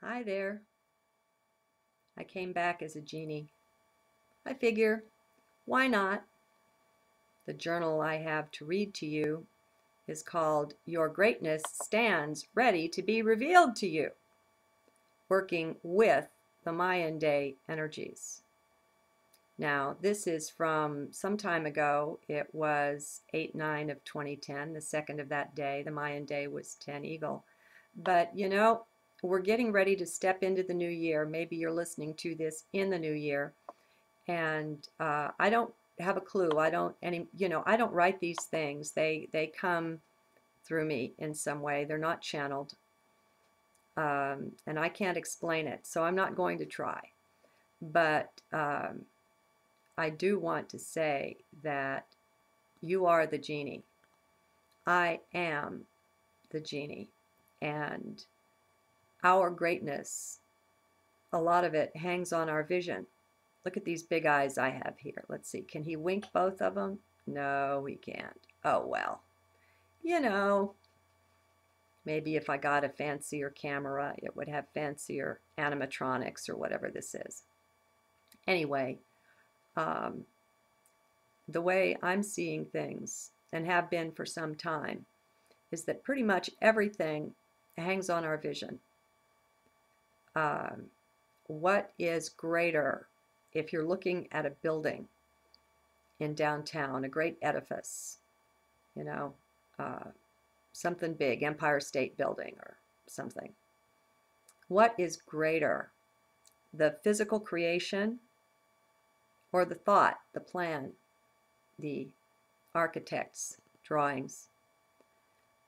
Hi there. I came back as a genie. I figure, why not? The journal I have to read to you is called Your Greatness Stands Ready to be Revealed to You, working with the Mayan day energies. Now, this is from some time ago. It was 8/9 of 2010, the second of that day. The Mayan day was 10 Eagle. But we're getting ready to step into the new year. Maybe you're listening to this in the new year. And I don't have a clue. I don't write these things. They come through me in some way. They're not channeled. And I can't explain it, so I'm not going to try. But I do want to say that you are the genie. I am the genie. And our greatness, a lot of it hangs on our vision. Look at these big eyes I have here. Let's see. Can he wink both of them? No, he can't. Oh, well. You know, maybe if I got a fancier camera, it would have fancier animatronics or whatever this is. Anyway, the way I'm seeing things, and have been for some time, is that pretty much everything hangs on our vision. What is greater if you're looking at a building in downtown, a great edifice, you know, something big, Empire State Building or something. What is greater, the physical creation or the thought, the plan, the architect's drawings?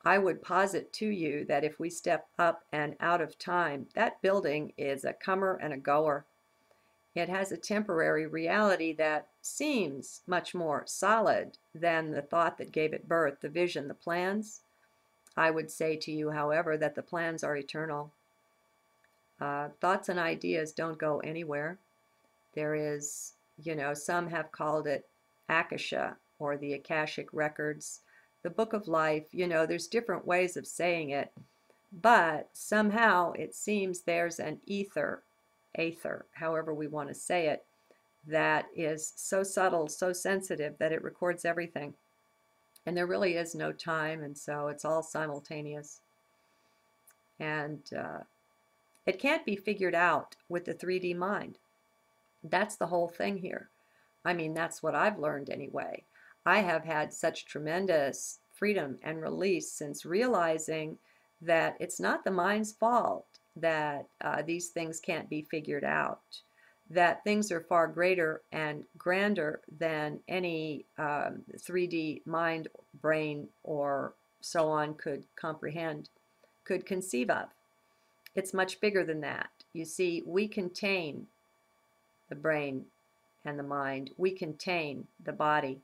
I would posit to you that if we step up and out of time, that building is a comer and a goer. It has a temporary reality that seems much more solid than the thought that gave it birth, the vision, the plans. I would say to you, however, that the plans are eternal. Thoughts and ideas don't go anywhere. There is, some have called it Akasha or the Akashic Records, the Book of Life. There's different ways of saying it, but somehow it seems there's an aether, however we want to say it, that is so subtle, so sensitive that it records everything. And there really is no time, and so it's all simultaneous. And it can't be figured out with the 3D mind. That's the whole thing here. I mean, that's what I've learned anyway. I have had such tremendous freedom and release since realizing that it's not the mind's fault that these things can't be figured out, that things are far greater and grander than any 3D mind, brain, or so on could comprehend, could conceive of. It's much bigger than that. You see, we contain the brain and the mind. We contain the body.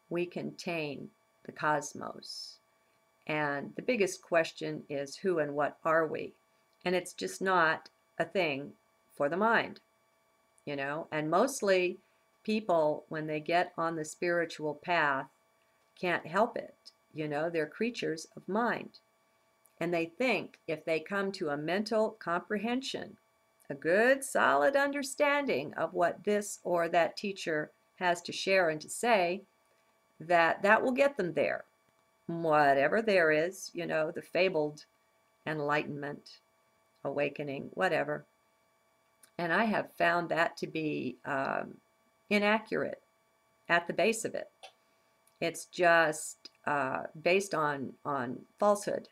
We contain the cosmos. And the biggest question is, who and what are we? And it's just not a thing for the mind, And mostly people, when they get on the spiritual path, can't help it. They're creatures of mind. And they think if they come to a mental comprehension, a good solid understanding of what this or that teacher has to share and to say, that will get them there. Whatever there is, the fabled enlightenment, awakening, whatever. And I have found that to be inaccurate at the base of it. It's just based on falsehood.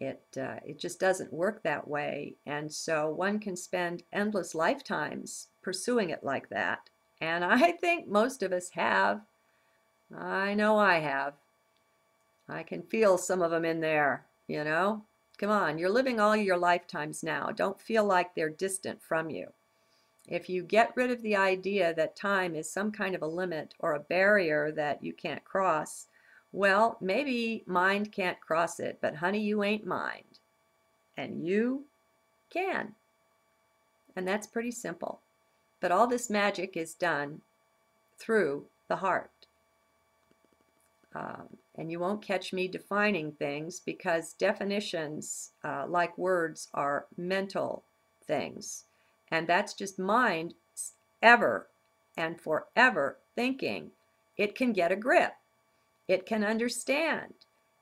It just doesn't work that way. And so one can spend endless lifetimes pursuing it like that. And I think most of us have. I know I have. I can feel some of them in there, Come on, you're living all your lifetimes now. Don't feel like they're distant from you. If you get rid of the idea that time is some kind of a limit or a barrier that you can't cross, well, maybe mind can't cross it, but honey, you ain't mind. And you can. And that's pretty simple. But all this magic is done through the heart. And you won't catch me defining things because definitions, like words, are mental things. And that's just mind ever and forever thinking. It can get a grip. It can understand.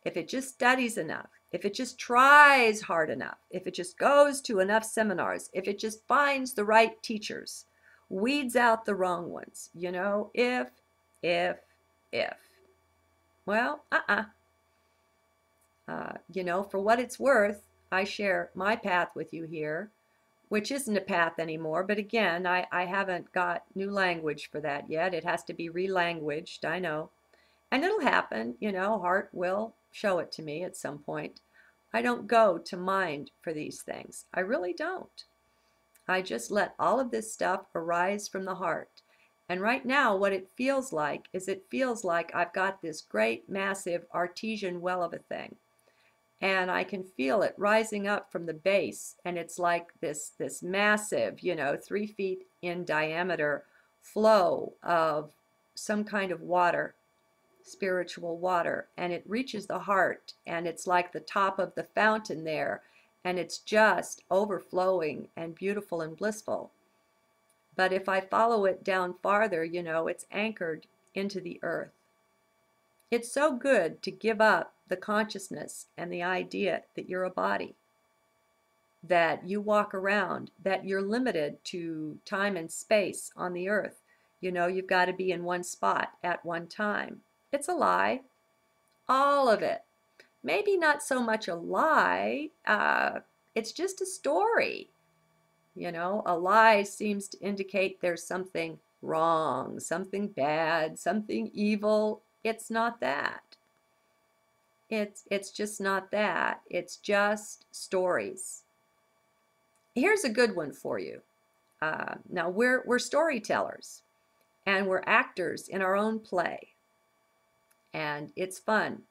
If it just studies enough, if it just tries hard enough, if it just goes to enough seminars, if it just finds the right teachers, weeds out the wrong ones, if. Well, for what it's worth, I share my path with you here, which isn't a path anymore. But again, I haven't got new language for that yet. It has to be relanguaged, I know. And it'll happen, heart will show it to me at some point. I don't go to mind for these things. I really don't. I just let all of this stuff arise from the heart. And right now, what it feels like is I've got this great, massive artesian well of a thing. And I can feel it rising up from the base. And it's like this massive, 3 feet in diameter flow of some kind of water, spiritual water. And it reaches the heart. And it's like the top of the fountain there. And it's just overflowing and beautiful and blissful. But if I follow it down farther, it's anchored into the earth. It's so good to give up the consciousness and the idea that you're a body, that you walk around, that you're limited to time and space on the earth. You've got to be in one spot at one time. It's a lie. All of it. Maybe not so much a lie. It's just a story. A lie seems to indicate there's something wrong, something bad, something evil. It's not that. It's just not that. It's just stories. Here's a good one for you. Now we're storytellers, and we're actors in our own play, and it's fun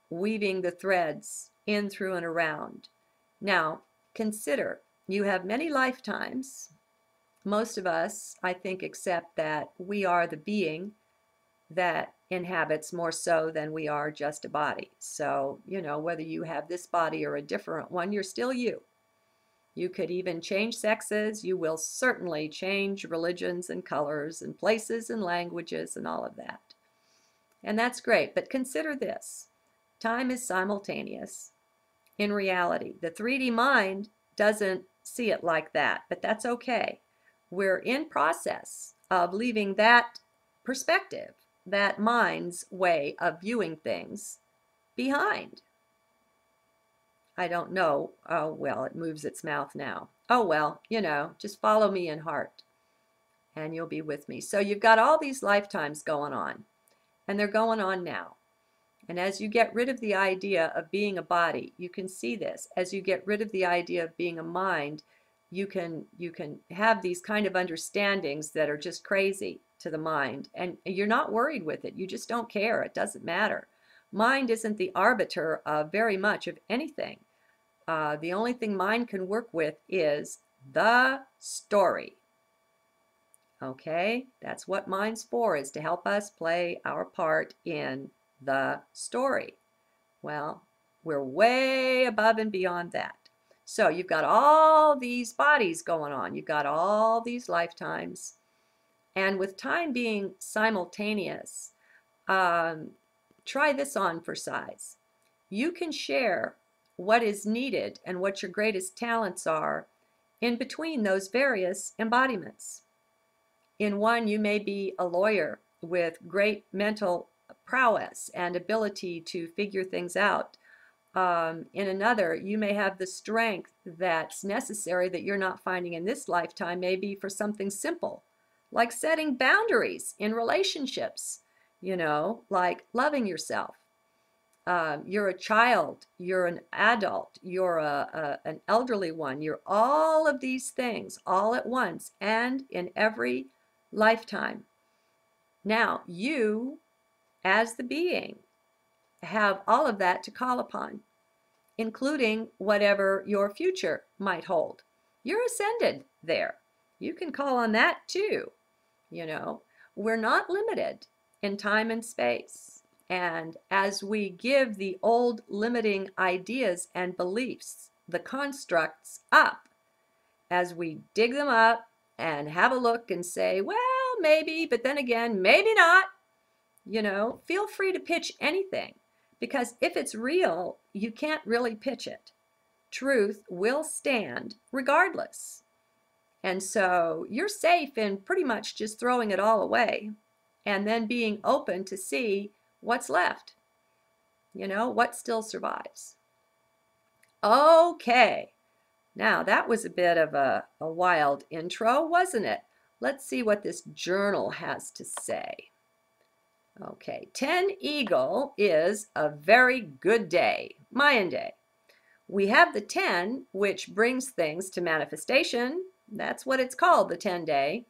weaving the threads in, through, and around. Now consider you have many lifetimes. Most of us, I think, accept that we are the being that inhabits more so than we are just a body. So, whether you have this body or a different one, you're still you. You could even change sexes. You will certainly change religions and colors and places and languages and all of that. And that's great. But consider this. Time is simultaneous. In reality, the 3D mind doesn't see it like that, but that's okay. We're in process of leaving that perspective, that mind's way of viewing things, behind. I don't know. Oh, well, it moves its mouth now. Oh, well, just follow me in heart and you'll be with me. So you've got all these lifetimes going on, and they're going on now. And as you get rid of the idea of being a body, you can see this. As you get rid of the idea of being a mind, you can have these kind of understandings that are just crazy to the mind. And you're not worried with it. You just don't care. It doesn't matter. Mind isn't the arbiter of very much of anything. The only thing mind can work with is the story. Okay? That's what mind's for, is to help us play our part in the story. Well, we're way above and beyond that. So you've got all these bodies going on. You've got all these lifetimes. And with time being simultaneous, try this on for size. You can share what is needed and what your greatest talents are in between those various embodiments. In one, you may be a lawyer with great mental prowess and ability to figure things out. In another, you may have the strength that's necessary that you're not finding in this lifetime, maybe for something simple, like setting boundaries in relationships, like loving yourself. You're a child, you're an adult, you're an elderly one, you're all of these things all at once and in every lifetime. Now, you, as the being, have all of that to call upon, including whatever your future might hold. You're ascended there. You can call on that too. We're not limited in time and space. And as we give the old limiting ideas and beliefs, the constructs up, as we dig them up and have a look and say, well, maybe, but then again, maybe not, feel free to pitch anything, because if it's real, you can't really pitch it. Truth will stand regardless. And so you're safe in pretty much just throwing it all away and then being open to see what's left, what still survives. Okay, now that was a bit of a wild intro, wasn't it? Let's see what this journal has to say. Okay, 10 Eagle is a very good day, Mayan day. We have the 10, which brings things to manifestation. That's what it's called, the 10-day.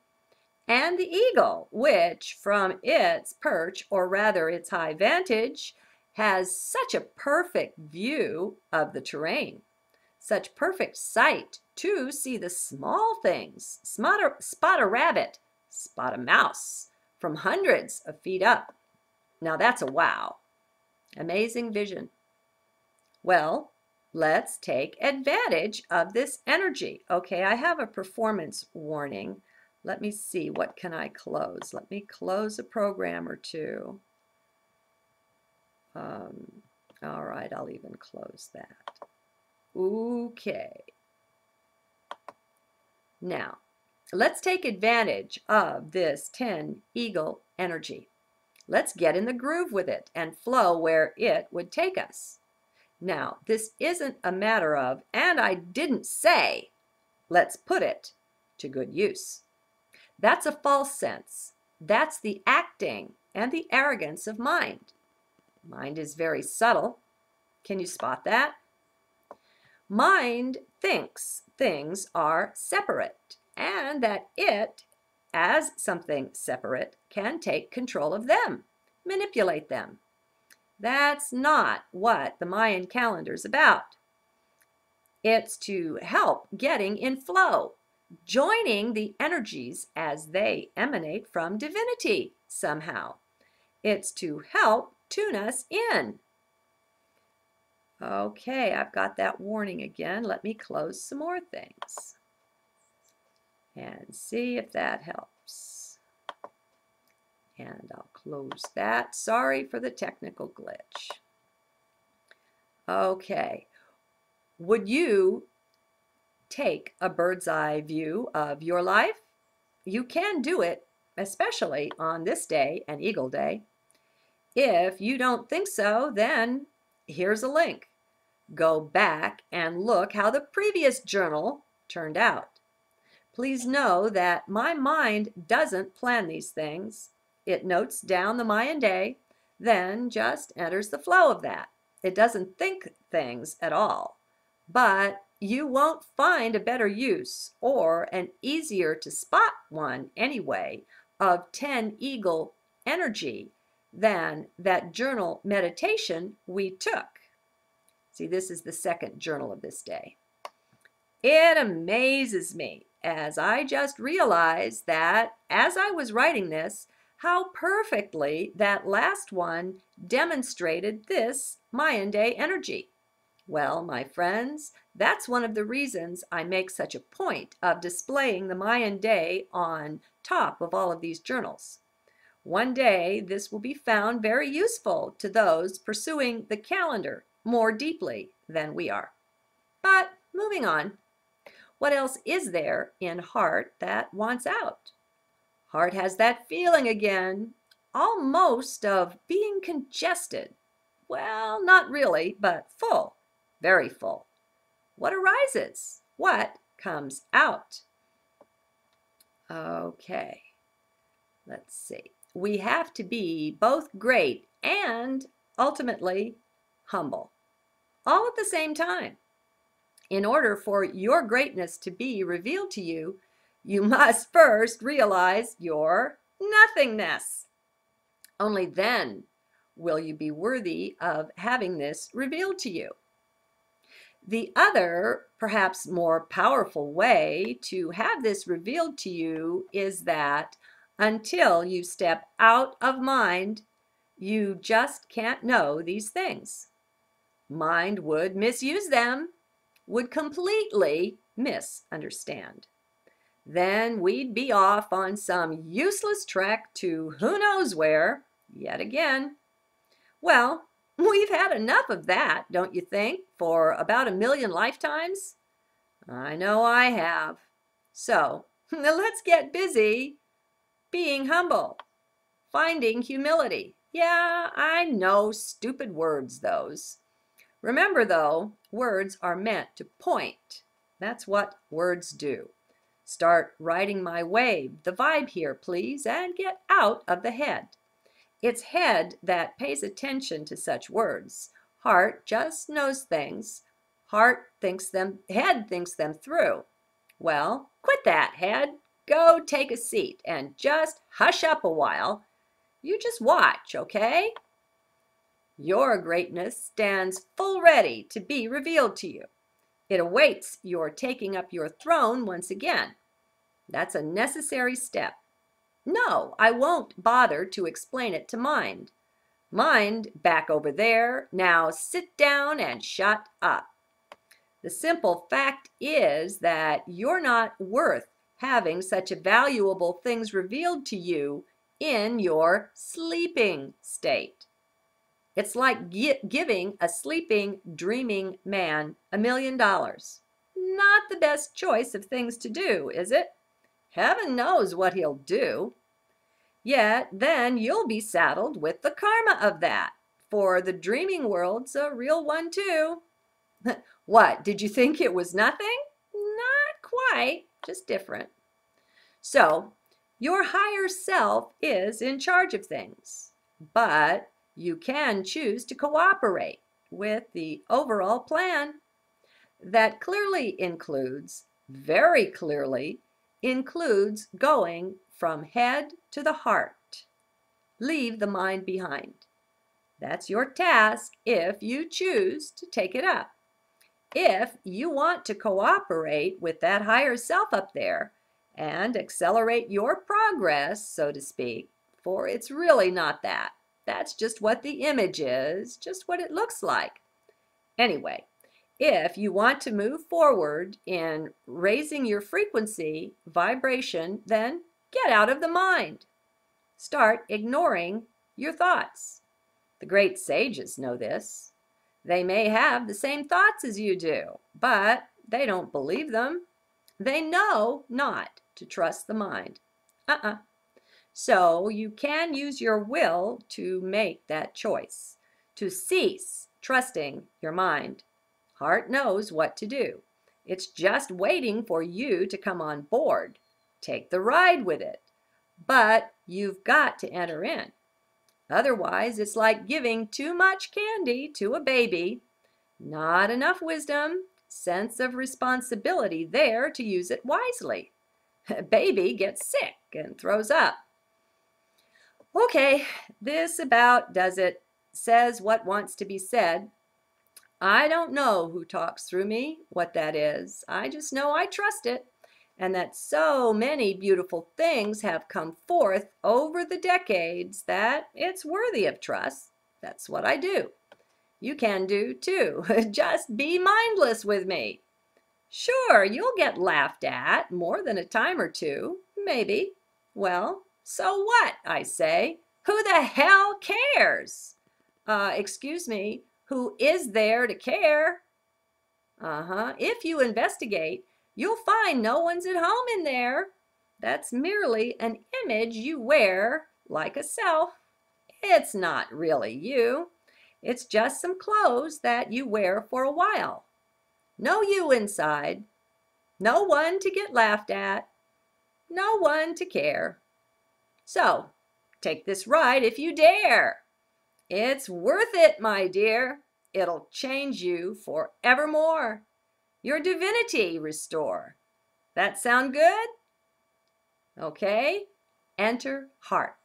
And the eagle, which from its perch, or rather its high vantage, has such a perfect view of the terrain, such perfect sight to see the small things, spot a rabbit, spot a mouse, from hundreds of feet up. Now that's a wow. Amazing vision. Well, let's take advantage of this energy. Okay, I have a performance warning. Let me see, what can I close? Let me close a program or two. All right, I'll even close that. Okay. Now, let's take advantage of this 10 Eagle energy. Let's get in the groove with it and flow where it would take us. Now, this isn't a matter of, and I didn't say, let's put it to good use. That's a false sense. That's the acting and the arrogance of mind. Mind is very subtle. Can you spot that? Mind thinks things are separate and that it, as something separate, can take control of them, manipulate them. That's not what the Mayan calendar is about. It's to help getting in flow, joining the energies as they emanate from divinity somehow. It's to help tune us in. Okay, I've got that warning again. Let me close some more things and see if that helps. And I'll close that. Sorry for the technical glitch. Okay, would you take a bird's eye view of your life? You can do it, especially on this day, an Eagle Day. If you don't think so, then here's a link. Go back and look how the previous journal turned out. Please know that my mind doesn't plan these things. It notes down the Mayan day, then just enters the flow of that. It doesn't think things at all. But you won't find a better use or an easier to spot one anyway of 10 Eagle energy than that journal meditation we took. See, this is the second journal of this day. It amazes me as I just realized that as I was writing this, how perfectly that last one demonstrated this Mayan day energy. Well, my friends, that's one of the reasons I make such a point of displaying the Mayan day on top of all of these journals. One day, this will be found very useful to those pursuing the calendar more deeply than we are. But moving on, what else is there in heart that wants out? Heart has that feeling again, almost of being congested. Well, not really, but full, very full. What arises? What comes out? Okay, let's see. We have to be both great and ultimately humble, all at the same time. In order for your greatness to be revealed to you, you must first realize your nothingness. Only then will you be worthy of having this revealed to you. The other, perhaps more powerful way to have this revealed to you is that until you step out of mind, You just can't know these things. Mind would misuse them, would completely misunderstand. Then we'd be off on some useless trek to who knows where, yet again. Well, we've had enough of that, don't you think, for about 1,000,000 lifetimes? I know I have. So, let's get busy being humble, finding humility. Yeah, I know, stupid words, those. Remember, though, words are meant to point. That's what words do. Start riding my wave, the vibe here, please, and get out of the head. It's head that pays attention to such words. Heart just knows things. Head thinks them through. Well, quit that, head. Go take a seat and just hush up a while. You just watch, okay? Your greatness stands full ready to be revealed to you. It awaits your taking up your throne once again. That's a necessary step. No, I won't bother to explain it to mind. Mind, back over there. Now sit down and shut up. The simple fact is that you're not worth having such valuable things revealed to you in your sleeping state. It's like giving a sleeping, dreaming man $1,000,000. Not the best choice of things to do, is it? Heaven knows what he'll do. Yet then you'll be saddled with the karma of that, for the dreaming world's a real one too. What, did you think it was nothing? Not quite, just different. So, your higher self is in charge of things, but you can choose to cooperate with the overall plan. That clearly includes, very clearly, includes going from head to the heart. Leave the mind behind. That's your task if you choose to take it up. If you want to cooperate with that higher self up there and accelerate your progress, so to speak, for it's really not that. That's just what the image is, just what it looks like. Anyway, if you want to move forward in raising your frequency, vibration, then get out of the mind. Start ignoring your thoughts. The great sages know this. They may have the same thoughts as you do, but they don't believe them. They know not to trust the mind. So you can use your will to make that choice, to cease trusting your mind. Heart knows what to do. It's just waiting for you to come on board. Take the ride with it. But you've got to enter in. Otherwise, it's like giving too much candy to a baby. Not enough wisdom, sense of responsibility there to use it wisely. Baby gets sick and throws up. Okay, this about does it. Says what wants to be said. I don't know who talks through me, what that is. I just know I trust it, and that so many beautiful things have come forth over the decades that it's worthy of trust. That's what I do. You can do too. Just be mindless with me. Sure, you'll get laughed at more than a time or two, maybe. Well, so what, I say? Who the hell cares? Excuse me, who is there to care? If you investigate, you'll find no one's at home in there. That's merely an image you wear like a self. It's not really you. It's just some clothes that you wear for a while. No you inside. No one to get laughed at. No one to care. So, take this ride if you dare. It's worth it, my dear. It'll change you forevermore. Your divinity restore. That sound good? Okay. Enter heart.